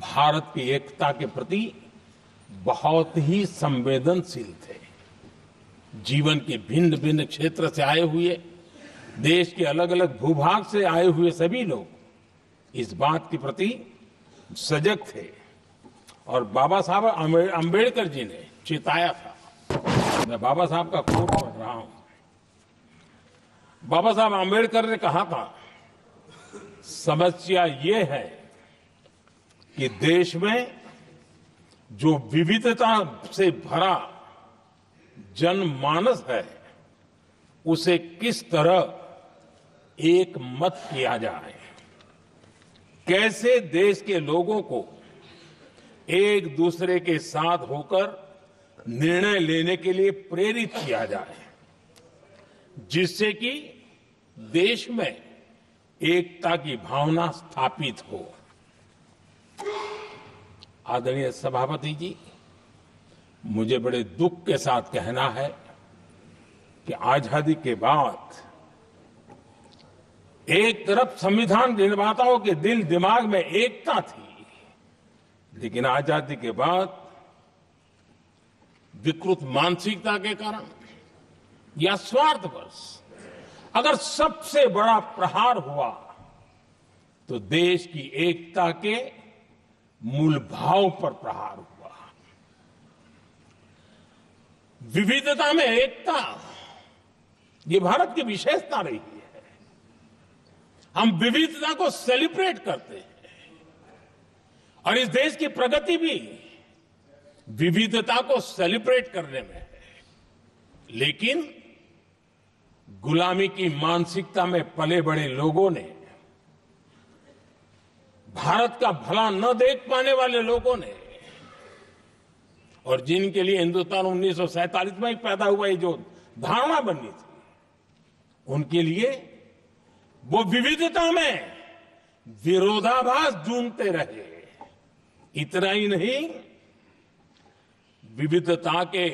भारत की एकता के प्रति बहुत ही संवेदनशील थे। जीवन के भिन्न भिन्न क्षेत्र से आए हुए, देश के अलग अलग भूभाग से आए हुए सभी लोग इस बात के प्रति सजग थे और बाबा साहब अम्बेडकर जी ने चेताया था। मैं बाबा साहब का कोट पढ़ रहा हूं। बाबा साहब अम्बेडकर ने कहा था, समस्या ये है कि देश में जो विविधता से भरा जनमानस है, उसे किस तरह एक मत किया जाए, कैसे देश के लोगों को एक दूसरे के साथ होकर निर्णय लेने के लिए प्रेरित किया जाए, जिससे कि देश में एकता की भावना स्थापित हो। आदरणीय सभापति जी, मुझे बड़े दुख के साथ कहना है कि आजादी के बाद एक तरफ संविधान निर्माताओं के दिल दिमाग में एकता थी, लेकिन आजादी के बाद विकृत मानसिकता के कारण या स्वार्थवश अगर सबसे बड़ा प्रहार हुआ तो देश की एकता के मूल भाव पर प्रहार हुआ। विविधता में एकता, ये भारत की विशेषता रही है। हम विविधता को सेलिब्रेट करते हैं और इस देश की प्रगति भी विविधता को सेलिब्रेट करने में है। लेकिन गुलामी की मानसिकता में पले बड़े लोगों ने, भारत का भला न देख पाने वाले लोगों ने, और जिनके लिए हिंदुस्तान 1947 में ही पैदा हुआ ये जो धारणा बनी थी, उनके लिए वो विविधता में विरोधाभास ढूंढते रहे। इतना ही नहीं, विविधता के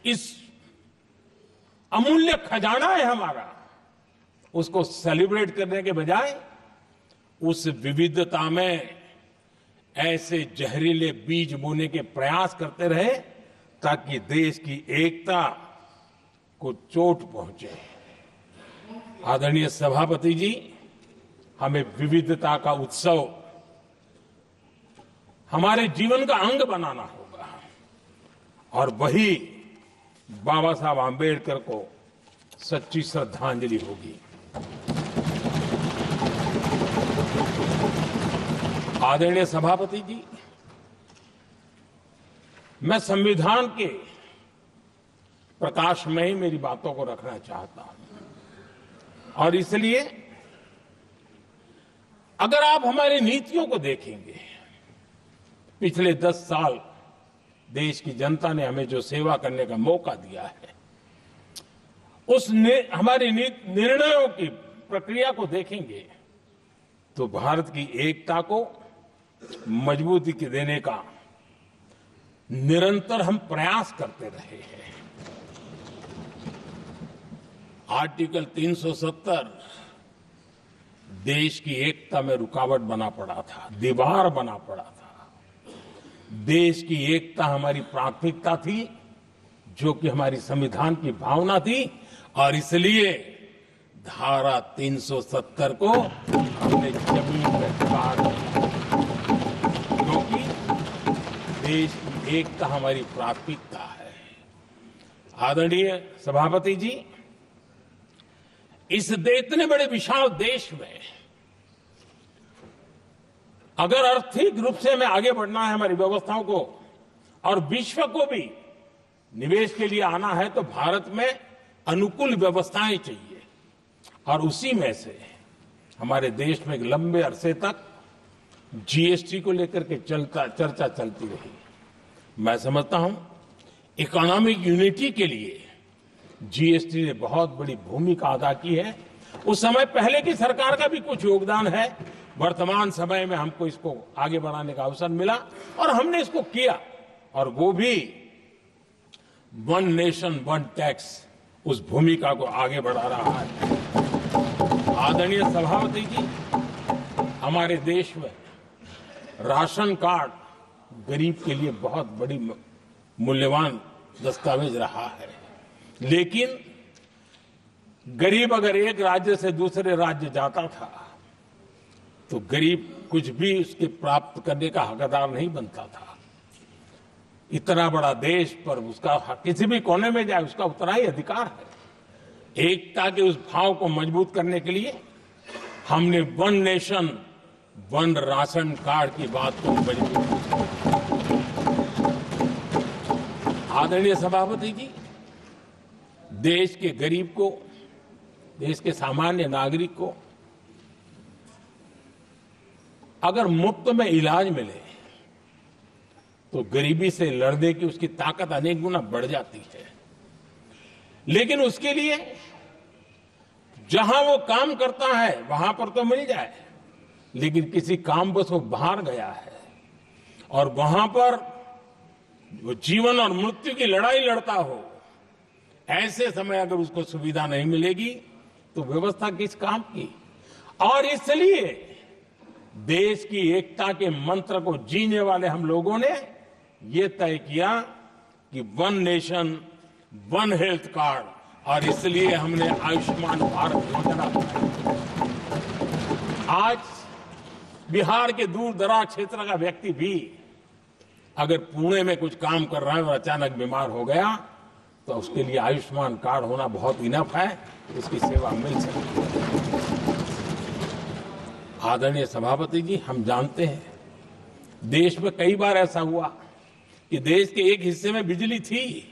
इस अमूल्य खजाना है हमारा, उसको सेलिब्रेट करने के बजाय उस विविधता में ऐसे जहरीले बीज बोने के प्रयास करते रहे ताकि देश की एकता को चोट पहुंचे। आदरणीय सभापति जी, हमें विविधता का उत्सव हमारे जीवन का अंग बनाना होगा और वही बाबा साहब आम्बेडकर को सच्ची श्रद्धांजलि होगी। आदरणीय सभापति जी, मैं संविधान के प्रकाश में ही मेरी बातों को रखना चाहता हूं और इसलिए अगर आप हमारी नीतियों को देखेंगे, पिछले 10 साल देश की जनता ने हमें जो सेवा करने का मौका दिया है, हमारी निर्णयों की प्रक्रिया को देखेंगे तो भारत की एकता को मजबूती देने का निरंतर हम प्रयास करते रहे हैं। आर्टिकल 370 देश की एकता में रुकावट बना पड़ा था, दीवार बना पड़ा था। देश की एकता हमारी प्राथमिकता थी, जो कि हमारी संविधान की भावना थी और इसलिए धारा 370 को हमने जमीन पर उतार दिया, क्योंकि देश की एकता हमारी प्राथमिकता है। आदरणीय सभापति जी, इस इतने बड़े विशाल देश में अगर आर्थिक रूप से हमें आगे बढ़ना है, हमारी व्यवस्थाओं को और विश्व को भी निवेश के लिए आना है, तो भारत में अनुकूल व्यवस्थाएं चाहिए और उसी में से हमारे देश में एक लंबे अरसे तक जीएसटी को लेकर के चर्चा चलती रही। मैं समझता हूं इकोनॉमिक यूनिटी के लिए जीएसटी ने बहुत बड़ी भूमिका अदा की है। उस समय पहले की सरकार का भी कुछ योगदान है। वर्तमान समय में हमको इसको आगे बढ़ाने का अवसर मिला और हमने इसको किया और वो भी वन नेशन वन टैक्स उस भूमिका को आगे बढ़ा रहा है। आदरणीय सभापति जी, हमारे देश में राशन कार्ड गरीब के लिए बहुत बड़ी मूल्यवान दस्तावेज रहा है। लेकिन गरीब अगर एक राज्य से दूसरे राज्य जाता था तो गरीब कुछ भी उसके प्राप्त करने का हकदार नहीं बनता था। इतना बड़ा देश पर उसका किसी भी कोने में जाए उसका उतना ही अधिकार है। एकता के उस भाव को मजबूत करने के लिए हमने one nation one ration card की बात को मजबूत किया। आदरणीय सभापति जी, देश के गरीब को, देश के सामान्य नागरिक को अगर मुफ्त में इलाज मिले तो गरीबी से लड़ने की उसकी ताकत अनेक गुना बढ़ जाती है। लेकिन उसके लिए जहां वो काम करता है वहां पर तो मिल जाए, लेकिन किसी काम बस वो बाहर गया है और वहां पर वो जीवन और मृत्यु की लड़ाई लड़ता हो, ऐसे समय अगर उसको सुविधा नहीं मिलेगी तो व्यवस्था किस काम की। और इसलिए देश की एकता के मंत्र को जीने वाले हम लोगों ने ये तय किया कि one nation one health card, और इसलिए हमने आयुष्मान भारत योजना बनाई। आज बिहार के दूर दराज क्षेत्र का व्यक्ति भी अगर पुणे में कुछ काम कर रहा है और अचानक बीमार हो गया तो उसके लिए आयुष्मान कार्ड होना बहुत इनफ है, उसकी सेवा मिल सकती है। आदरणीय सभापति जी, हम जानते हैं देश में कई बार ऐसा हुआ कि देश के एक हिस्से में बिजली थी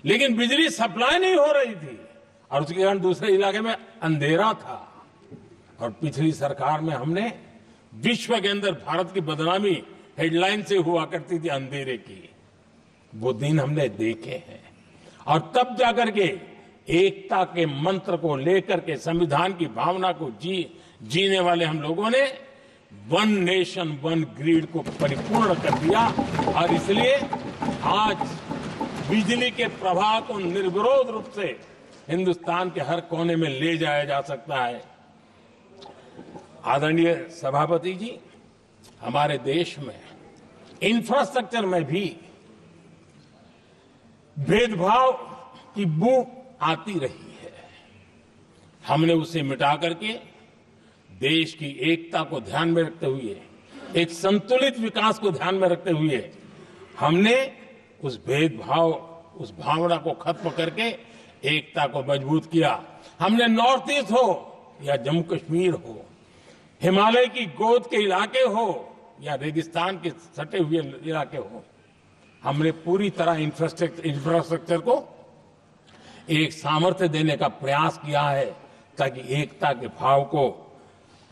लेकिन बिजली सप्लाई नहीं हो रही थी और उसके कारण दूसरे इलाके में अंधेरा था। और पिछली सरकार में हमने विश्व के अंदर भारत की बदनामी हेडलाइन से हुआ करती थी अंधेरे की, वो दिन हमने देखे हैं। और तब जाकर के एकता के मंत्र को लेकर के संविधान की भावना को जीने वाले हम लोगों ने वन नेशन वन ग्रिड को परिपूर्ण कर दिया। और इसलिए आज बिजली के प्रवाह को निर्विरोध रूप से हिंदुस्तान के हर कोने में ले जाया जा सकता है। आदरणीय सभापति जी, हमारे देश में इंफ्रास्ट्रक्चर में भी भेदभाव की बू आती रही है। हमने उसे मिटा करके देश की एकता को ध्यान में रखते हुए, एक संतुलित विकास को ध्यान में रखते हुए हमने उस भेदभाव, उस भावना को खत्म करके एकता को मजबूत किया। हमने नॉर्थ ईस्ट हो या जम्मू कश्मीर हो, हिमालय की गोद के इलाके हो या रेगिस्तान के सटे हुए इलाके हो, हमने पूरी तरह इंफ्रास्ट्रक्चर को एक सामर्थ्य देने का प्रयास किया है ताकि एकता के भाव को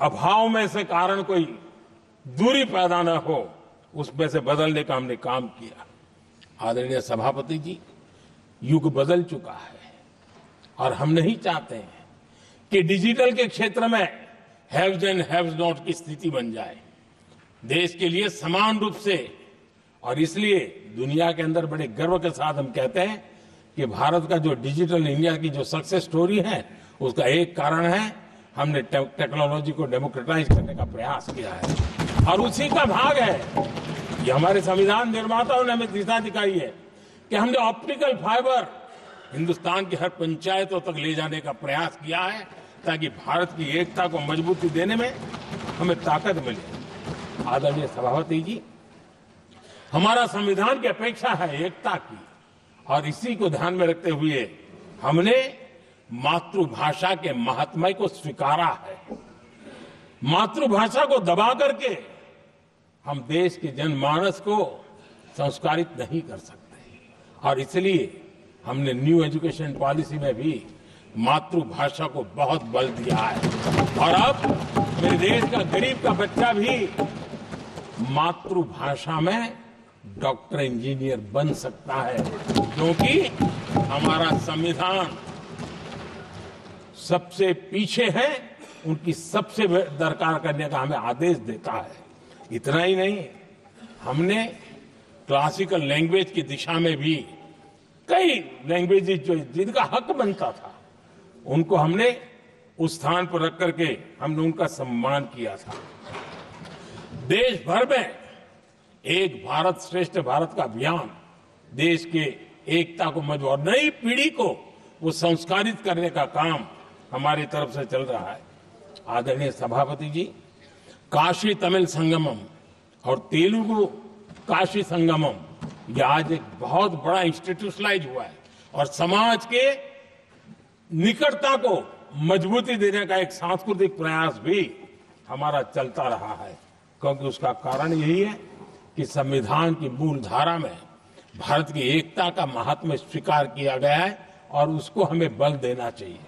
अभाव में से कारण कोई दूरी पैदा न हो, उसमें से बदलने का हमने काम किया। आदरणीय सभापति जी, युग बदल चुका है और हम नहीं चाहते हैं कि डिजिटल के क्षेत्र में हैव्स एंड हैव्स नॉट की स्थिति बन जाए। देश के लिए समान रूप से, और इसलिए दुनिया के अंदर बड़े गर्व के साथ हम कहते हैं कि भारत का जो डिजिटल इंडिया की जो सक्सेस स्टोरी है उसका एक कारण है हमने टेक्नोलॉजी को डेमोक्रेटाइज करने का प्रयास किया है। और उसी का भाग है ये हमारे संविधान निर्माताओं ने हमें दिशा दिखाई है कि हमने ऑप्टिकल फाइबर हिंदुस्तान की हर पंचायतों तक ले जाने का प्रयास किया है ताकि भारत की एकता को मजबूती देने में हमें ताकत मिले। आदरणीय सभापति जी, हमारा संविधान की अपेक्षा है एकता की, और इसी को ध्यान में रखते हुए हमने मातृभाषा के महात्म्य को स्वीकारा है। मातृभाषा को दबा करके हम देश के जनमानस को संस्कारित नहीं कर सकते, और इसलिए हमने न्यू एजुकेशन पॉलिसी में भी मातृभाषा को बहुत बल दिया है। और अब मेरे देश का गरीब का बच्चा भी मातृभाषा में डॉक्टर इंजीनियर बन सकता है, क्योंकि हमारा संविधान सबसे पीछे है, उनकी सबसे दरकार करने का हमें आदेश देता है। इतना ही नहीं, हमने क्लासिकल लैंग्वेज की दिशा में भी कई लैंग्वेजेज जो जिनका हक बनता था उनको हमने उस स्थान पर रख करके हमने उनका सम्मान किया था। देश भर में एक भारत श्रेष्ठ भारत का अभियान देश के एकता को मजबूत और नई पीढ़ी को वो संस्कारित करने का काम हमारी तरफ से चल रहा है। आदरणीय सभापति जी, काशी तमिल संगमम और तेलुगु काशी संगमम ये आज एक बहुत बड़ा इंस्टीट्यूशनलाइज हुआ है और समाज के निकटता को मजबूती देने का एक सांस्कृतिक प्रयास भी हमारा चलता रहा है, क्योंकि उसका कारण यही है कि संविधान की मूल धारा में भारत की एकता का महात्म्य स्वीकार किया गया है और उसको हमें बल देना चाहिए।